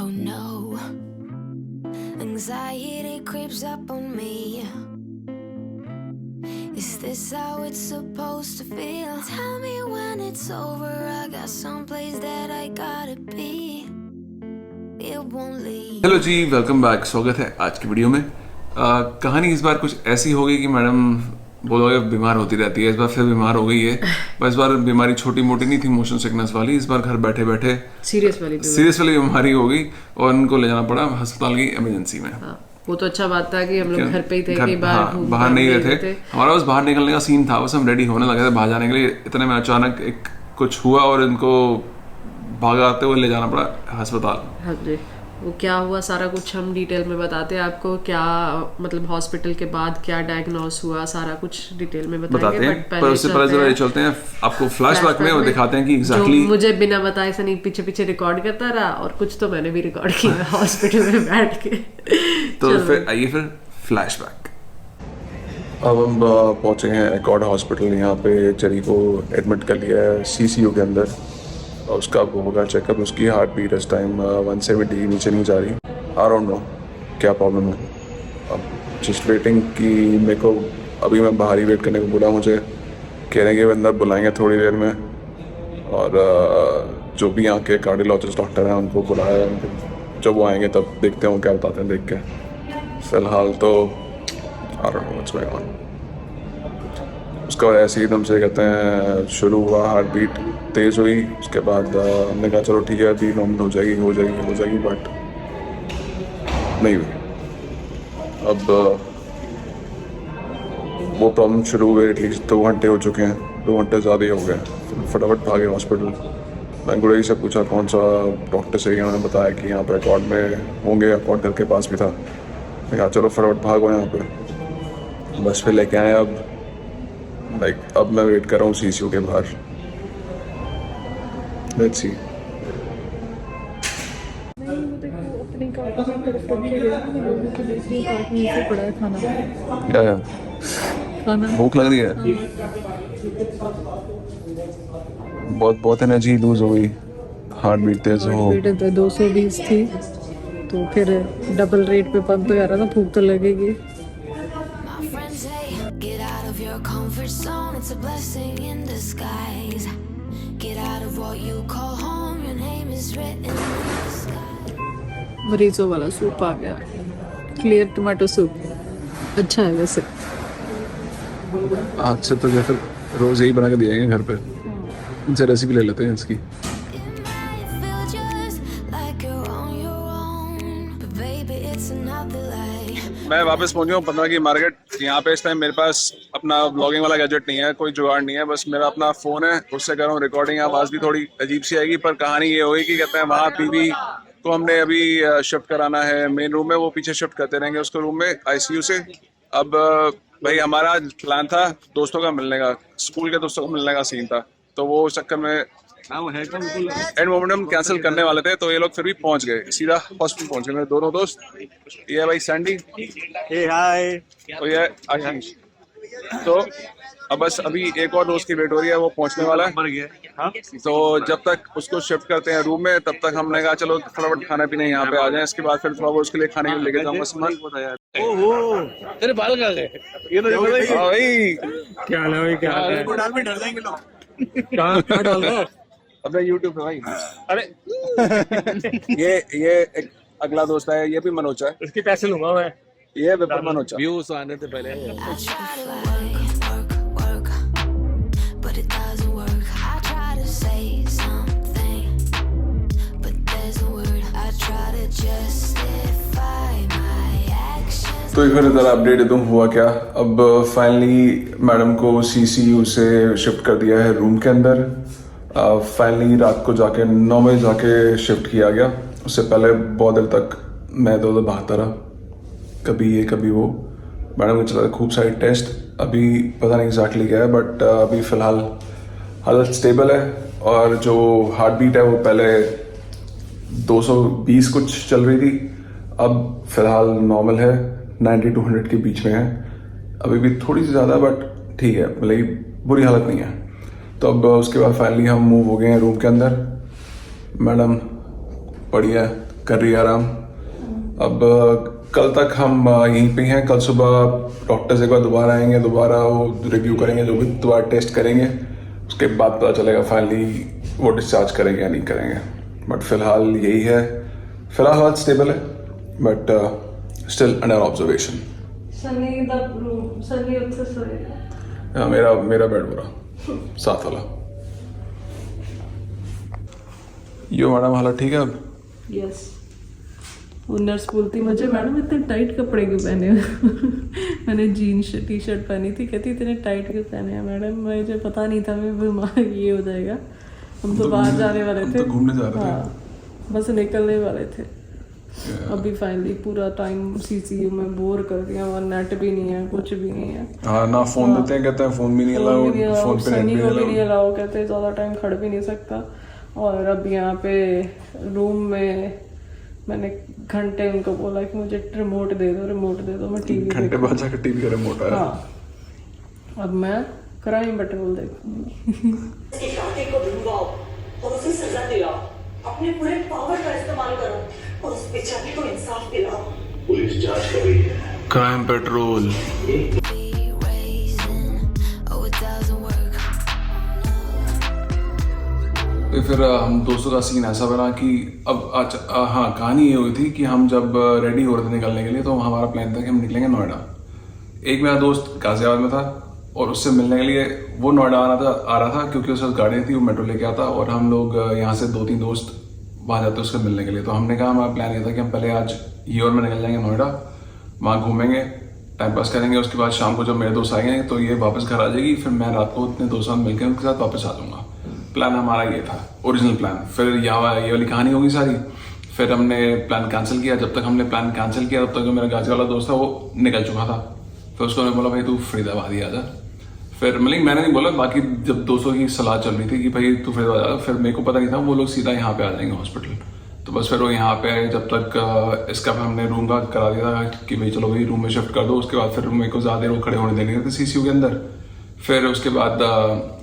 Oh no, anxiety creeps up on me. Is this how it's supposed to feel? Tell me when it's over. I got someplace that I gotta be. It won't leave. Hello ji, welcome back. स्वागत है आज की video में। कहानी इस बार कुछ ऐसी हो गई कि मैडम बोलोगे बीमार होती रहती है। इस बार फिर बीमार हो गई है। बस इस बार बीमारी छोटी मोटी नहीं थी, मोशन सिकनेस वाली। इस बार घर बैठे बैठे सीरियस वाली बीमारी हो गई और उनको ले जाना पड़ा अस्पताल की इमरजेंसी में। वो तो अच्छा बात था कि हम लोग घर पे ही थे, कई बाहर नहीं रहे थे। हमारा बस बाहर निकलने का सीन था, बस हम रेडी होने लगे थे बाहर जाने के लिए। इतने में अचानक एक कुछ हुआ और इनको भागाते हुए ले जाना पड़ा अस्पताल। हाँ जी, वो क्या हुआ सारा कुछ हम डिटेल में बताते हैं आपको। क्या मतलब हॉस्पिटल के बाद क्या डायग्नोस हुआ, सारा कुछ डिटेल में बताते हैं। पर उससे पहले चलते हैं आपको फ्लैशबैक में, वो दिखाते हैं कि एग्जैक्टली मुझे बिना बताए सनी पीछे पीछे रिकॉर्ड करता रहा और कुछ तो मैंने भी रिकॉर्ड किया हॉस्पिटल में बैठ के। तो फिर आइए फिर फ्लैशबैक। अब हम पहुंचे हैं एकॉर्ड हॉस्पिटल। यहाँ पे चरी को एडमिट कर लिया है CCU के अंदर। उसका वो होगा चेकअप। उसकी हार्ट बीट इस टाइम 170 नीचे नहीं जा रही। आई डोंट नो क्या प्रॉब्लम है। अब जस्ट वेटिंग कि मेरे को अभी मैं बाहर ही वेट करने को बोला। मुझे कह रहे हैं कि अंदर बुलाएंगे थोड़ी देर में, और जो भी यहाँ के कार्डियोलॉजिस्ट डॉक्टर हैं उनको बुलाया। जब वो आएंगे तब देखते हैं वो क्या बताते हैं देख के। फिलहाल तो I don't know what's going on. उसके बाद ऐसे ही एकदम से कहते हैं शुरू हुआ, हार्ट बीट तेज़ हुई। उसके बाद हमने कहा चलो ठीक है अभी नॉर्मल हो जाएगी, बट नहीं हुई। अब वो प्रॉब्लम शुरू हुए एटलीस्ट 2 घंटे हो चुके हैं, 2 घंटे ज़्यादा ही हो गए। फटाफट भागे हॉस्पिटल। मैं गुड़ई से पूछा कौन सा डॉक्टर सही है। उन्होंने बताया कि यहाँ पर रिकॉर्ड में होंगे, रिकॉर्ड घर के पास भी था। मैं कहा चलो फटाफट भागो यहाँ पे। बस फिर लेके आए। अब मैं वेट कर रहा हूँ CCU के बाहर। Let's see. क्या भूख लग रही है? बहुत एनर्जी लूज हो गई। हार्ट बीट तेज हो। 220 थी तो फिर डबल रेट पे पंप तो आ रहा था, भूख तो लगेगी। Get out of your comfort zone, it's a blessing in disguise. Get out of what you call home, your name is written in the sky. मरीजों वाला सूप आ गया, क्लियर टमाटो सूप। अच्छा है वैसे। आज से तो जैसे रोज यही बना के दिए घर पे। इनसे रेसिपी ले लेते हैं इसकी। It might feel just like you're on your own, but baby it's another life. मैं वापस पहुंच गया हूँ 15 की मार्केट। यहाँ पे इस टाइम मेरे पास अपना ब्लॉगिंग वाला गैजेट नहीं है, कोई जुगाड़ नहीं है। बस मेरा अपना फ़ोन है, उससे कर रहा हूँ रिकॉर्डिंग। आवाज़ भी थोड़ी अजीब सी आएगी, पर कहानी ये होगी कि कहते हैं वहाँ बीवी को हमने अभी शिफ्ट कराना है मेन रूम में। वो पीछे शिफ्ट करते रहेंगे उसको रूम में ICU से। अब भाई हमारा प्लान था दोस्तों का मिलने का, स्कूल के दोस्तों को मिलने का सीन था। तो वो उस चक्कर में एंड मोमेंट हम कैंसिल करने वाले थे। तो ये लोग फिर भी पहुंच गए, सीधा हॉस्पिटल पहुंच गए मेरे दोनों दोस्त। ये है भाई सैंडी, और ये आशीष। तो अब बस अभी एक और दोस्त की वेट हो रही है, वो पहुंचने वाला है। तो जब तक उसको शिफ्ट करते हैं रूम में, तब तक हमने कहा चलो फटाफट खाना पीने यहाँ पे आ जाए। इसके बाद फिर थोड़ा बहुत उसके लिए खाने के लिए लेके जाऊंगा सामान। ओहो तेरे बाल कहाँ गए? ये तो भाई क्या हाल है भाई? क्या हाल है? डाल में डर जाएंगे लोग। कहाँ डाल रहा है? अपने YouTube पे भाई। अरे ये एक अगला दोस्त है, ये भी मनोज है। इसके पैसे लूंगा मैं। ये विपर मनोज। व्यूज आने से पहले। I try to work, but it doesn't work. I try to say something, but there's no word. I try to justify my actions. तो एक बार ज़रा अपडेट दे दूँ हुआ क्या। अब फाइनली मैडम को CCU से शिफ्ट कर दिया है रूम के अंदर। फाइनली रात को जाके 9 बजे जाके शिफ्ट किया गया। उससे पहले बहुत देर तक मैं इधर भागता रहा, कभी ये कभी वो। मैडम के चला खूब सारे टेस्ट, अभी पता नहीं एग्जैक्टली क्या है, बट अभी फ़िलहाल हालत स्टेबल है। और जो हार्ट बीट है वो पहले 220 कुछ चल रही थी, अब फ़िलहाल नॉर्मल है, 90 to 100 के बीच में है। अभी भी थोड़ी सी ज़्यादा, बट ठीक है, मतलब बुरी हालत नहीं है। तो अब उसके बाद फाइनली हम मूव हो गए हैं रूम के अंदर। मैडम पड़ी है, कर रही है आराम। अब कल तक हम यहीं पे हैं। कल सुबह डॉक्टर से एक बार दोबारा आएंगे, दोबारा वो रिव्यू करेंगे, जो भी दोबारा टेस्ट करेंगे, उसके बाद पता चलेगा फाइनली वो डिस्चार्ज करेंगे या नहीं करेंगे। बट फिलहाल यही है, फिलहाल हालत स्टेबल है, but still under observation. Sunny the room, Sunny ਉੱਥੇ सोएगा। हाँ, मेरा बेड पूरा साथ वाला। यो मैडम हालत ठीक है अब? यस। वो नर्स बोलती मुझे, मैडम इतने टाइट कपड़े क्यों पहने हो? मैंने जीन्स टी शर्ट पहनी थी, कहती इतने टाइट क्यों पहने हैं मैडम, मुझे पता नहीं था मैं बीमार ये हो जाएगा। हम तो बाहर जाने वाले थे, तो घूमने जा रहे थे। हाँ, बस निकलने वाले थे। अभी फाइनली पूरा टाइम सीसीयू में बोर कर दिया, और नेट भी नहीं है, कुछ भी नहीं है। हाँ ना, फोन देते हैं, कहते हैं फोन भी नहीं अलाउड, फोन पे नेट भी नहीं अलाउ, कहते हैं ज़्यादा टाइम खड़ भी नहीं सकता। और अब यहाँ पे रूम में मैंने घंटे उनको बोला कि मुझे रिमोट दे दो, मैं टीवी घंटे बाद जाकर टीवी का रिमोट आया। हाँ, अब मैं क्राइम पेट्रोल देखूंगी। इसके कातिल को ढूंढवाओ और उसे सजा दिलाओ, अपने पूरे पावर का इस्तेमाल करो और उस बेचारे को इंसाफ दिलाओ। पुलिस जांच कर रही है। Crime petrol. be raising. Oh, it doesn't work. तो फिर हम दोस्तों का सीन ऐसा बना कि अब हाँ, कहानी ये हुई थी कि हम जब रेडी हो रहे थे निकलने के लिए, तो हमारा प्लान था कि हम निकलेंगे नोएडा। एक मेरा दोस्त गाजियाबाद में था और उससे मिलने के लिए वो नोएडा आ रहा था क्योंकि उसके पास गाड़ी थी, वो मेट्रो लेके आता, और हम लोग यहाँ से 2-3 दोस्त वहाँ जाते उससे मिलने के लिए। तो हमने कहा, हमारा प्लान ये था कि हम पहले आज ये और में निकल जाएंगे नोएडा, वहाँ घूमेंगे, टाइम पास करेंगे, उसके बाद शाम को जब मेरे दोस्त आएंगे तो ये वापस घर आ जाएगी, फिर मैं रात को अपने दोस्तों से मिलकर उनके साथ वापस आ जाऊँगा। प्लान हमारा ये था, ओरिजिनल प्लान। फिर यहाँ ये वाली कहानी होगी सारी। फिर हमने प्लान कैंसिल किया। जब तक हमने प्लान कैंसिल किया तब तक जो मेरा गाजी वाला दोस्त था वो निकल चुका था। फिर उसको मैंने बोला, भाई तू फरीदाबाद ही आ जा। फिर मतलब मैंने नहीं बोला, बाकी जब दोस्तों की सलाह चल रही थी कि भाई तू फरीदाबाद आ जा, फिर मेरे को पता नहीं था वो लोग सीधा यहाँ पे आ जाएंगे हॉस्पिटल। तो बस फिर वो यहाँ पे आए। जब तक इसका हमने रूम का करा दिया था कि भाई चलो भाई रूम में शिफ्ट कर दो। उसके बाद फिर मेरे को ज़्यादा देर वो खड़े होने देने थे सीसीयू के अंदर। फिर उसके बाद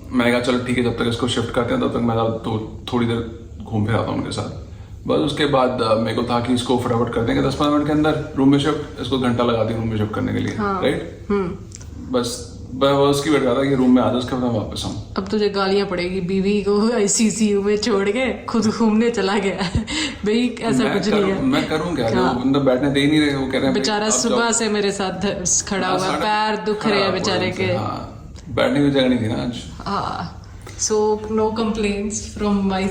मैंने कहा चलो ठीक है, जब तक इसको शिफ्ट करते हैं तब तक मैं तो थोड़ी देर घूम फिर आता हूँ उनके साथ। बस उसके बाद मेरे को था कि इसको फटाफट कर देंगे 10-15 मिनट के अंदर रूम में शिफ्ट। इसको घंटा लगा दी रूम में शिफ्ट करने के लिए, राइट? बस उसकी वेट रहा था कि रूम में आ जाए, उसके बाद वापस हम। अब तुझे गालियां पड़ेगी, बीवी को सीसीयू में छोड़ के खुद घूमने चला गया। भाई ऐसा कुछ नहीं है। मैं करूँ क्या? जो बंदा बैठने दे ही नहीं रहे, वो कह रहे हैं बेचारा सुबह से मेरे साथ खड़ा हुआ, पैर दुख रहे हैं बेचारे के। बैठने की जगह नहीं थी ना आज। हाँ, so no complaints from my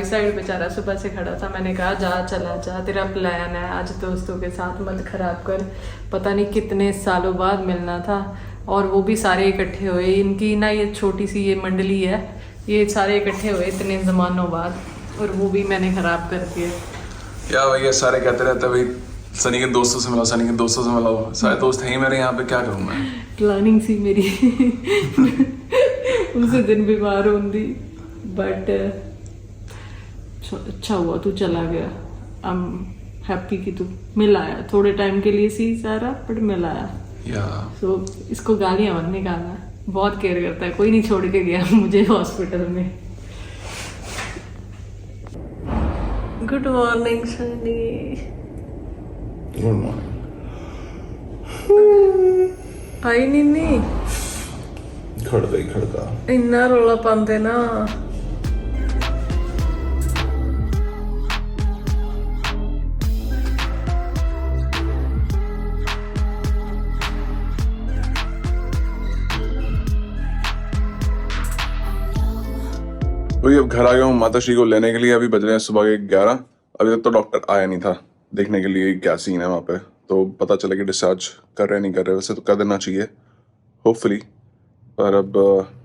side. बेचारा सुबह से खड़ा था। मैंने कहा चला जा, तेरा प्लान है आज दोस्तों के साथ, मत खराब कर। पता नहीं कितने सालों बाद मिलना था और वो भी सारे इकट्ठे हुए। इनकी ना ये छोटी सी ये मंडली है, ये सारे इकट्ठे हुए इतने जमानों बाद, और वो भी मैंने खराब कर दिया। क्या भैया, सारे कहते रहते भाई सनी के दोस्तों से मिला, सनी के दोस्तों से मिला। सारे दोस्त हैं ही मेरे यहाँ पे, क्या करूँ मैं? प्लानिंग सी मेरी उसे दिन बीमार होंगी, बट अच्छा हुआ तू चला गया। आई एम हैप्पी कि तू मिल आया, थोड़े टाइम के लिए सी सारा, बट मिल आया। सो इसको गालियां मत निकालना, बहुत केयर करता है। कोई नहीं छोड़ के गया मुझे हॉस्पिटल में। Good morning Sunny. Good morning. आई नीनी खड़का इन्ना रोला पाते ना। वही अब घर आ गया हूँ माताश्री को लेने के लिए। अभी बज रहे हैं सुबह के 11। अभी तक तो डॉक्टर आया नहीं था देखने के लिए क्या सीन है वहाँ पे, तो पता चला कि डिस्चार्ज कर रहे नहीं कर रहे। वैसे तो कर देना चाहिए होपफुली, पर अब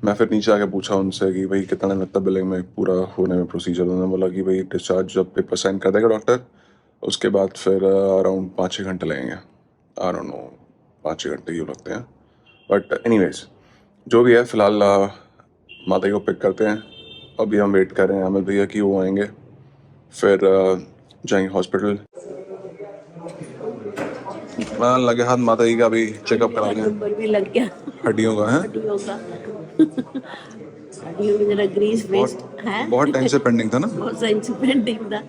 मैं फिर नीचे आके पूछा उनसे कि भाई कितना टाइम लगता है बिलिंग में पूरा होने में प्रोसीजर। उन्होंने बोला कि भाई डिस्चार्ज जब पेपर साइन कर देगा डॉक्टर, उसके बाद फिर अराउंड 5-6 घंटे लगेंगे। आई डोंट नो, 5-6 घंटे यूँ लगते हैं। बट एनीवेज जो भी है, फ़िलहाल माता को पिक करते हैं। अभी हम वेट कर रहे हैं अमित भैया की, वो आएंगे, फिर जाएंगे हॉस्पिटल। लगे हाथ माता जी का भी चेकअप कराने, नंबर भी लग गया हड्डियों का है। हड्डियों का। हड्डियों में जरा ग्रीस वेस्ट है। बहुत टाइम से पेंडिंग था ना। बहुत टाइम से पेंडिंग था,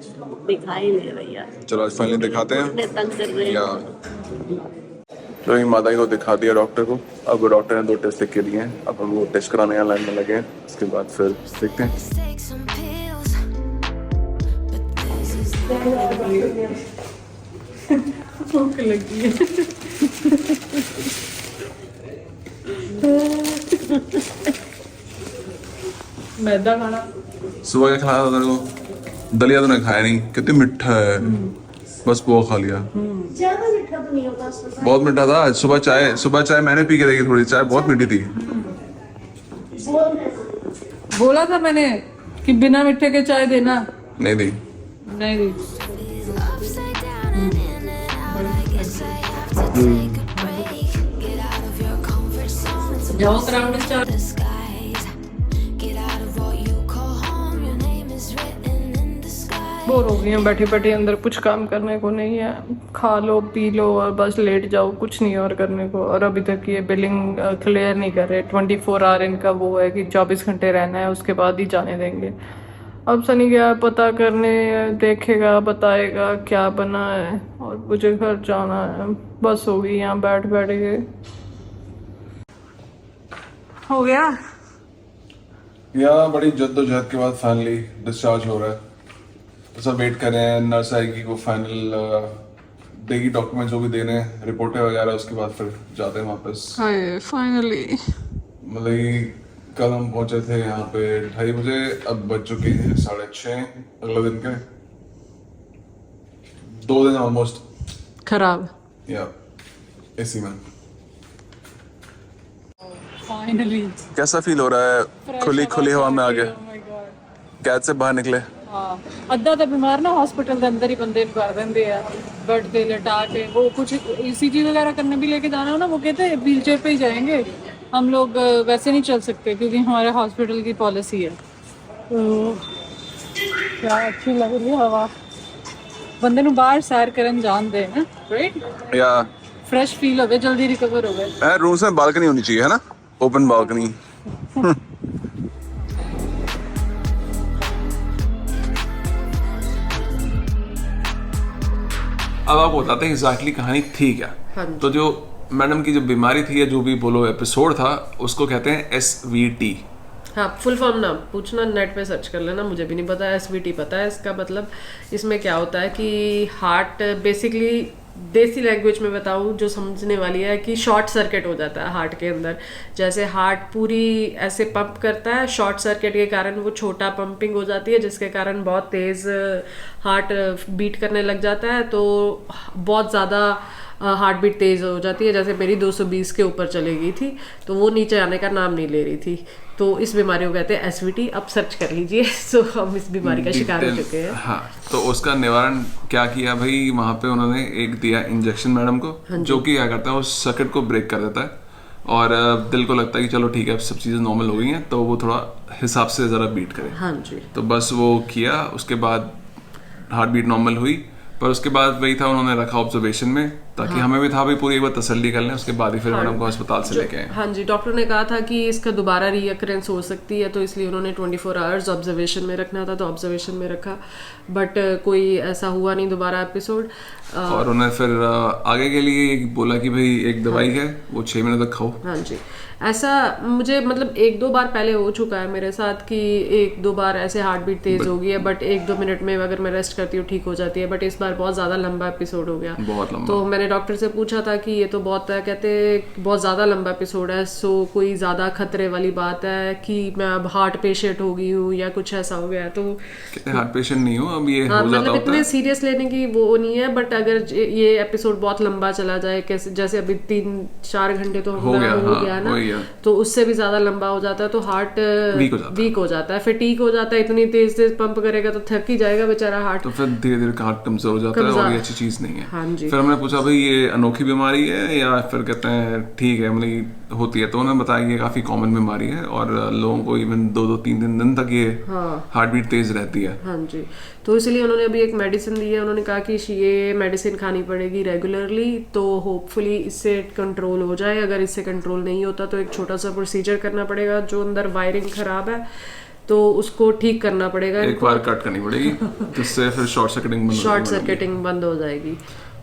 दिखाई नहीं रही यार। चलो आज फाइनली दिखाते हैं। इतने तंग कर रहे या हैं। तो ही माता को दिखा दिया डॉक्टर को। अब डॉक्टर ने 2 टेस्ट लिख के दिए हैं। अब हम वो टेस्ट कराने का लाइन में लगे हैं। उसके बाद फिर देखते हैं। Let's take some pills. But this is भूख लगी है। मैदा खाना। सुबह क्या खाया था तेरे को? दलिया तूने खाया नहीं, कितनी मिठा है। बस वो खा लिया। ज्यादा मीठा तो नहीं होता उसमें। बहुत मीठा था। सुबह चाय मैंने पी के देखी, थोड़ी चाय बहुत मीठी थी। बोला था मैंने कि बिना मीठे के चाय देना। नहीं दी। नहीं दी। upside down and in and out. I guess I have to take a break. Get out of your comfort zone. It's a जाओ crowd start. disguise. Get out of what you call home. Your name is written in the sky. Bore हो गई हूँ बैठी बैठी, अंदर कुछ काम करने को नहीं है। खा लो पी लो और बस लेट जाओ, कुछ नहीं और करने को। और अभी तक ये बिलिंग क्लियर नहीं कर रहे। 24 आवर इनका वो है कि 24 घंटे रहना है, उसके बाद ही जाने देंगे। अब सनी गया पता करने, देखेगा बताएगा क्या बना है, और मुझे घर जाना है। बस हो गई यहाँ बैठ बैठ के। हो गया। या बड़ी जद्दोजहद के बाद फाइनली डिस्चार्ज हो रहा है। तो सब वेट कर रहे हैं, नर्स आएगी, वो फाइनल देगी डॉक्यूमेंट्स जो भी देने हैं, रिपोर्टें वगैरह। उसके बाद फिर जाते हैं वापस। हाय फाइनली। मतलब कल हम पहुंचे थे यहाँ पे 2:30 बजे, अब बज चुके हैं 6:30 अगले दिन के। 2 दिन ऑलमोस्ट खराब। या इसी में। फाइनली कैसा फील हो रहा है खुली हवा में आके? कैद से बाहर निकले। हाँ, अद्धा तो बीमार ना हॉस्पिटल के अंदर ही बंदे कर देंगे यार, बेड पे लटा के। वो कुछ ECG वगैरह करने भी लेके जाना हो ना, वो कहते हैं व्हील चेयर पे ही जाएंगे हम लोग, वैसे नहीं चल सकते क्योंकि हमारे हॉस्पिटल की पॉलिसी है। तो क्या अच्छी लग रही है हवा, बंदे ਨੂੰ बाहर सैर करन जान दे ना, राइट? या फ्रेश फील हो गए, जल्दी रिकवर हो गए। रूम्स में बालकनी होनी चाहिए है ना, ओपन बालकनी। अब आप बताते हैं एग्जैक्टली कहानी थी क्या? तो जो मैडम की जो बीमारी थी या जो भी बोलो एपिसोड था, उसको कहते हैं SVT। हाँ, फुल फॉर्म ना पूछना, नेट पे सर्च कर लेना, मुझे भी नहीं पता। SVT पता है इसका मतलब। इसमें क्या होता है कि हार्ट बेसिकली, देसी लैंग्वेज में बताऊँ जो समझने वाली है, कि शॉर्ट सर्किट हो जाता है हार्ट के अंदर। जैसे हार्ट पूरी ऐसे पंप करता है, शॉर्ट सर्किट के कारण वो छोटा पंपिंग हो जाती है, जिसके कारण बहुत तेज़ हार्ट बीट करने लग जाता है। तो बहुत ज़्यादा हार्ट बीट तेज़ हो जाती है। जैसे मेरी 220 के ऊपर चली गई थी, तो वो नीचे आने का नाम नहीं ले रही थी। तो इस बीमारी को कहते हैं SVT। अब सर्च कर लीजिए। सो हम इस बीमारी का शिकार हो चुके हैं। हाँ, तो उसका निवारण क्या किया भाई? वहाँ पे उन्होंने एक दिया इंजेक्शन मैडम को, जो कि क्या करता है, वो सर्किट को ब्रेक कर देता है और दिल को लगता है कि चलो ठीक है, अब सब चीज़ें नॉर्मल हो गई हैं, तो वो थोड़ा हिसाब से ज़रा बीट करे। हाँ जी। तो बस वो किया, उसके बाद हार्ट बीट नॉर्मल हुई। पर उसके बाद वही था, उन्होंने रखा ऑब्जर्वेशन में, ताकि हमें भी था भाई पूरी एक बार तसल्ली कर लें। उसके बाद ही फिर मैडम को अस्पताल से लेके आए। हाँ जी, डॉक्टर ने कहा था कि इसका दोबारा रीअकरेंस हो सकती है, तो इसलिए उन्होंने 24 आवर्स ऑब्जर्वेशन में रखना था, तो ऑब्जर्वेशन में रखा। बट कोई ऐसा हुआ नहीं दोबारा एपिसोड। और उन्हें फिर आगे के लिए बोला कि भाई एक दवाई है, वो 6 महीने तक खाओ। हाँ जी, ऐसा मुझे मतलब 1-2 बार पहले हो चुका है मेरे साथ कि 1-2 बार ऐसे हार्ट बीट तेज हो गई है, बट 1-2 मिनट में अगर मैं रेस्ट करती हूँ ठीक हो जाती है। बट इस बार बहुत ज़्यादा लंबा एपिसोड हो गया, बहुत लंबा। तो मैंने डॉक्टर से पूछा था कि ये तो बहुत, कहते बहुत ज़्यादा लंबा एपिसोड है, सो कोई ज़्यादा खतरे वाली बात है कि मैं अब हार्ट पेशेंट हो गई हूँ या कुछ ऐसा हो गया है? तो हार्ट पेशेंट नहीं हूँ अब, ये हाँ, हो जाता मतलब होता इतने है। सीरियस लेने की वो नहीं है, बट अगर ये एपिसोड बहुत लंबा चला जाए, कैसे जैसे अभी 3-4 घंटे तो हो गया ना, तो उससे भी ज्यादा लंबा हो जाता है, तो हार्ट वीक हो जाता है, फटीग हो जाता है। इतनी तेज तेज पंप करेगा तो थक ही जाएगा बेचारा हार्ट, तो फिर धीरे धीरे हार्ट कमजोर हो जाता है, और ये अच्छी चीज नहीं है। हाँ जी। फिर हमने पूछा भाई ये अनोखी बीमारी है या फिर कहते हैं ठीक है, मतलब होती है, तो उन्होंने बताया कि ये काफ़ी कॉमन बीमारी है और लोगों को इवन 2-3 दिन तक ये हार्ट बीट तेज रहती है। हाँ जी, तो इसलिए उन्होंने अभी एक मेडिसिन दी है, उन्होंने कहा कि ये मेडिसिन खानी पड़ेगी रेगुलरली, तो होपफुली इससे कंट्रोल हो जाए। अगर इससे कंट्रोल नहीं होता तो एक छोटा सा प्रोसीजर करना पड़ेगा, जो अंदर वायरिंग खराब है तो उसको ठीक करना पड़ेगा, एक बार कट करनी पड़ेगी जिससे फिर शॉर्ट सर्किटिंग बंद हो जाएगी।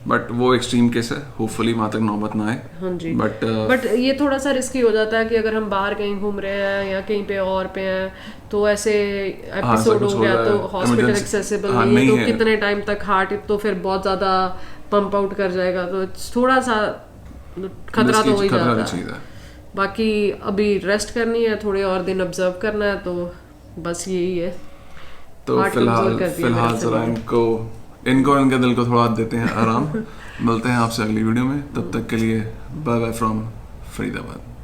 बट वो एक्सट्रीम केस है, होपफुली वहाँ तक नौबत ना आए। हाँ जी, बट ये थोड़ा सा रिस्की हो जाता है कि अगर हम बाहर कहीं घूम रहे हैं या कहीं पे और पे हैं तो ऐसे एपिसोड हो गया तो हॉस्पिटल एक्सेसिबल नहीं है, तो कितने टाइम तक हार्ट तो फिर बहुत ज़्यादा पंप आउट कर जाएगा, तो थोड़ा सा खतरा तो हो ही जाता है। बाकी अभी रेस्ट करनी है, थोड़े और दिन ऑब्जर्व करना है, तो बस यही है। तो फिलहाल जरा इनको इनके दिल को थोड़ा देते हैं आराम। मिलते हैं आपसे अगली वीडियो में, तब तक के लिए बाय बाय फ्रॉम फरीदाबाद।